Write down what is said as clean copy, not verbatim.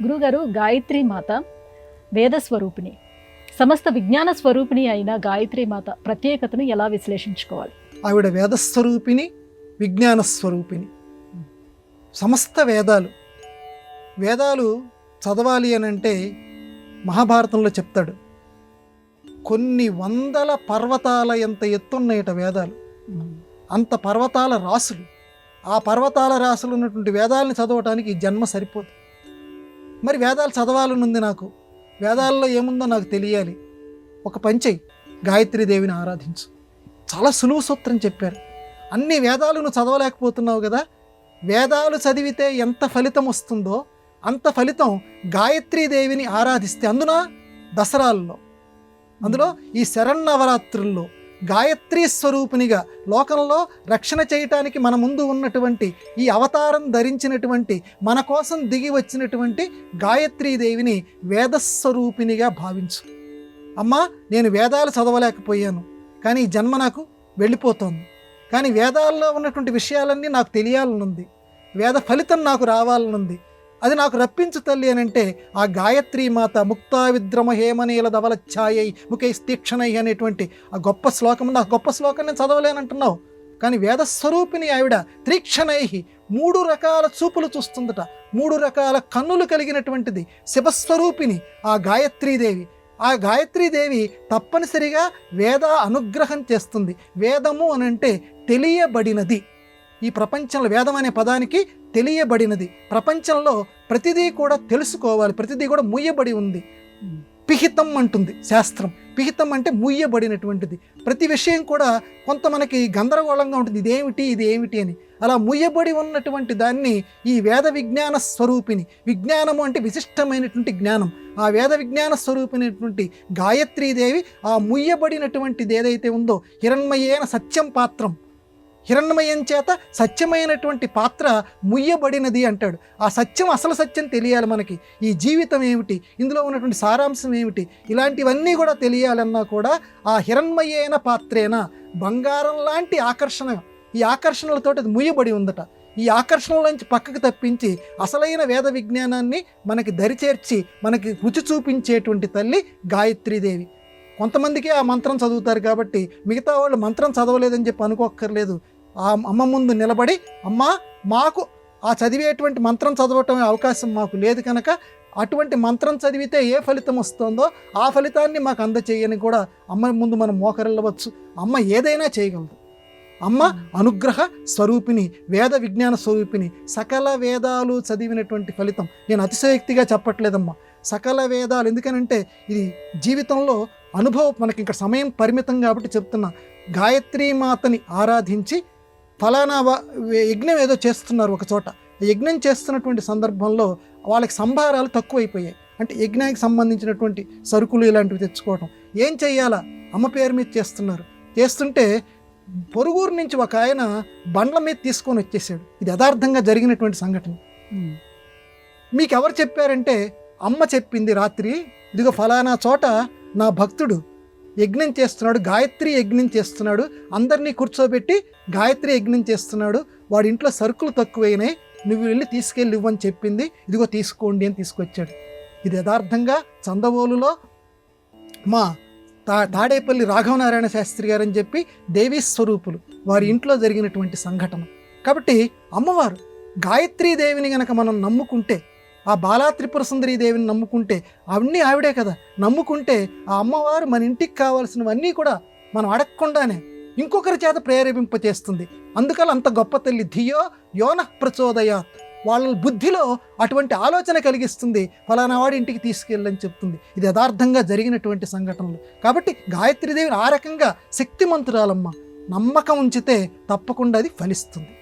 గురుగారు, గాయత్రి మాత వేద స్వరూపిణి, సమస్త విజ్ఞాన స్వరూపిణి అయిన గాయత్రి మాత ప్రత్యేకతను ఎలా విశ్లేషించుకోవాలి? ఆవిడ వేదస్వరూపిణి, విజ్ఞాన స్వరూపిణి. సమస్త వేదాలు చదవాలి అని అంటే మహాభారతంలో చెప్తాడు, కొన్ని వందల పర్వతాల ఎంత ఎత్తున్నయట వేదాలు. అంత పర్వతాల రాసులు. ఆ పర్వతాల రాసులు ఉన్నటువంటి వేదాలని చదవటానికి ఈ జన్మ సరిపోదు. మరి వేదాలు చదవాలనుంది నాకు, వేదాల్లో ఏముందో నాకు తెలియాలి. ఒక పని చెయ్యి, గాయత్రీదేవిని ఆరాధించు. చాలా సులువు సూత్రం చెప్పారు. అన్ని వేదాలు నువ్వు చదవలేకపోతున్నావు కదా, వేదాలు చదివితే ఎంత ఫలితం వస్తుందో అంత ఫలితం గాయత్రీదేవిని ఆరాధిస్తే, దసరాల్లో, అందులో ఈ శరన్నవరాత్రుల్లో గాయత్రీ స్వరూపినిగా లోకంలో రక్షణ చేయటానికి మన ముందు ఉన్నటువంటి ఈ అవతారం ధరించినటువంటి మన కోసం దిగి వచ్చినటువంటి గాయత్రీదేవిని వేదస్వరూపినిగా భావించు. అమ్మా, నేను వేదాలు చదవలేకపోయాను, కానీ ఈ జన్మ నాకు వెళ్ళిపోతోంది, కానీ వేదాల్లో ఉన్నటువంటి విషయాలన్నీ నాకు తెలియాలనుంది, వేద ఫలితం నాకు రావాలనుంది, అది నాకు రప్పించు తల్లి అని అంటే ఆ గాయత్రీ మాత ముక్తా విద్రమ హేమనీల ధవల ఛాయై ముఖై తీక్షణై అనేటువంటి ఆ గొప్ప శ్లోకం, ఆ గొప్ప శ్లోకం నేను చదవలేనంటున్నావు, కానీ వేదస్వరూపిణి ఆవిడ త్రీక్షణై 3 రకాల చూపులు చూస్తుందట, 3 రకాల కన్నులు కలిగినటువంటిది శివస్వరూపిణి ఆ గాయత్రీదేవి. ఆ గాయత్రీదేవి తప్పనిసరిగా వేద అనుగ్రహం చేస్తుంది. వేదము అని అంటే తెలియబడినది. ఈ ప్రపంచంలో వేదం అనే పదానికి తెలియబడినది. ప్రపంచంలో ప్రతిదీ కూడా తెలుసుకోవాలి, ప్రతిదీ కూడా ముయ్యబడి ఉంది. పిహితం అంటుంది శాస్త్రం. పిహితం అంటే ముయ్యబడినటువంటిది. ప్రతి విషయం కూడా కొంత మనకి గందరగోళంగా ఉంటుంది, ఇది ఏమిటి అని. అలా ముయ్యబడి ఉన్నటువంటి దాన్ని ఈ వేద విజ్ఞాన స్వరూపిణి, విజ్ఞానము అంటే విశిష్టమైనటువంటి జ్ఞానం, ఆ వేద విజ్ఞాన స్వరూపినటువంటి గాయత్రీదేవి ఆ ముయ్యబడినటువంటిది ఏదైతే ఉందో హిరణ్మయేన సత్యం పాత్రం, హిరణ్మయం చేత సత్యమైనటువంటి పాత్ర ముయ్యబడినది అంటాడు. ఆ సత్యం, అసలు సత్యం తెలియాలి మనకి. ఈ జీవితం ఏమిటి, ఇందులో ఉన్నటువంటి సారాంశం ఏమిటి, ఇలాంటివన్నీ కూడా తెలియాలన్నా కూడా ఆ హిరణ్మయేన పాత్రేన, బంగారం లాంటి ఆకర్షణ, ఈ ఆకర్షణలతోటి అది ముయ్యబడి ఉందట. ఈ ఆకర్షణలోంచి పక్కకు తప్పించి అసలైన వేద విజ్ఞానాన్ని మనకి దరిచేర్చి మనకి రుచి చూపించేటువంటి తల్లి గాయత్రీదేవి. కొంతమందికి ఆ మంత్రం చదువుతారు కాబట్టి మిగతా వాళ్ళు మంత్రం చదవలేదని చెప్పి అనుకోక్కర్లేదు. ఆ అమ్మ ముందు నిలబడి, అమ్మా, మాకు ఆ చదివేటువంటి మంత్రం చదవటం అవకాశం మాకు లేదు కనుక అటువంటి మంత్రం చదివితే ఏ ఫలితం వస్తుందో ఆ ఫలితాన్ని మాకు అందచేయని కూడా అమ్మ ముందు మనం మోకరిల్లవచ్చు. అమ్మ ఏదైనా చేయగలదు. అమ్మ అనుగ్రహ స్వరూపిణి, వేద విజ్ఞాన స్వరూపిణి. సకల వేదాలు చదివినటువంటి ఫలితం. నేను అతిశయోక్తిగా చెప్పట్లేదమ్మా, సకల వేదాలు. ఎందుకనంటే ఇది జీవితంలో అనుభవం, మనకి ఇక్కడ సమయం పరిమితం కాబట్టి చెప్తున్నా. గాయత్రీమాతని ఆరాధించి ఫలానా యజ్ఞం ఏదో చేస్తున్నారు ఒక చోట, యజ్ఞం చేస్తున్నటువంటి సందర్భంలో వాళ్ళకి సంభారాలు తక్కువైపోయాయి. అంటే యజ్ఞానికి సంబంధించినటువంటి సరుకులు ఇలాంటివి తెచ్చుకోవటం. ఏం చెయ్యాలా, అమ్మ పేరు మీద చేస్తున్నారు. చేస్తుంటే పొరుగురు నుంచి ఒక ఆయన బండ్ల మీద తీసుకొని వచ్చేసాడు. ఇది యథార్థంగా జరిగినటువంటి సంఘటన. మీకు ఎవరు చెప్పారంటే అమ్మ చెప్పింది రాత్రి, ఇదిగో ఫలానా చోట నా భక్తుడు యజ్ఞం చేస్తున్నాడు, గాయత్రి యజ్ఞం చేస్తున్నాడు, అందరినీ కూర్చోబెట్టి గాయత్రి యజ్ఞం చేస్తున్నాడు, వాడి ఇంట్లో సరుకులు తక్కువైనాయి, నువ్వు వెళ్ళి తీసుకెళ్ళి ఇవ్వని చెప్పింది, ఇదిగో తీసుకోండి అని తీసుకొచ్చాడు. ఇది యథార్థంగా చందవోలులో మా తాడేపల్లి రాఘవనారాయణ శాస్త్రి గారు అని చెప్పి దేవీ స్వరూపులు వారి ఇంట్లో జరిగినటువంటి సంఘటన. కాబట్టి అమ్మవారు గాయత్రీదేవిని గనక మనం నమ్ముకుంటే, ఆ బాలా త్రిపుర సుందరీ దేవిని నమ్ముకుంటే, అవన్నీ ఆవిడే కదా, నమ్ముకుంటే ఆ అమ్మవారు మన ఇంటికి కావాల్సినవన్నీ కూడా మనం అడగకుండానే ఇంకొకరి చేత ప్రేరేపింపచేస్తుంది. అందుకని అంత గొప్ప తల్లి. ధియో యోనః ప్రచోదయాత్, వాళ్ళ బుద్ధిలో అటువంటి ఆలోచన కలిగిస్తుంది, ఫలానా వాడి ఇంటికి తీసుకెళ్ళని చెప్తుంది. ఇది యథార్థంగా జరిగినటువంటి సంఘటనలు. కాబట్టి గాయత్రీదేవిని ఆ రకంగా శక్తిమంతురాలమ్మ. నమ్మకం ఉంచితే తప్పకుండా అది ఫలిస్తుంది.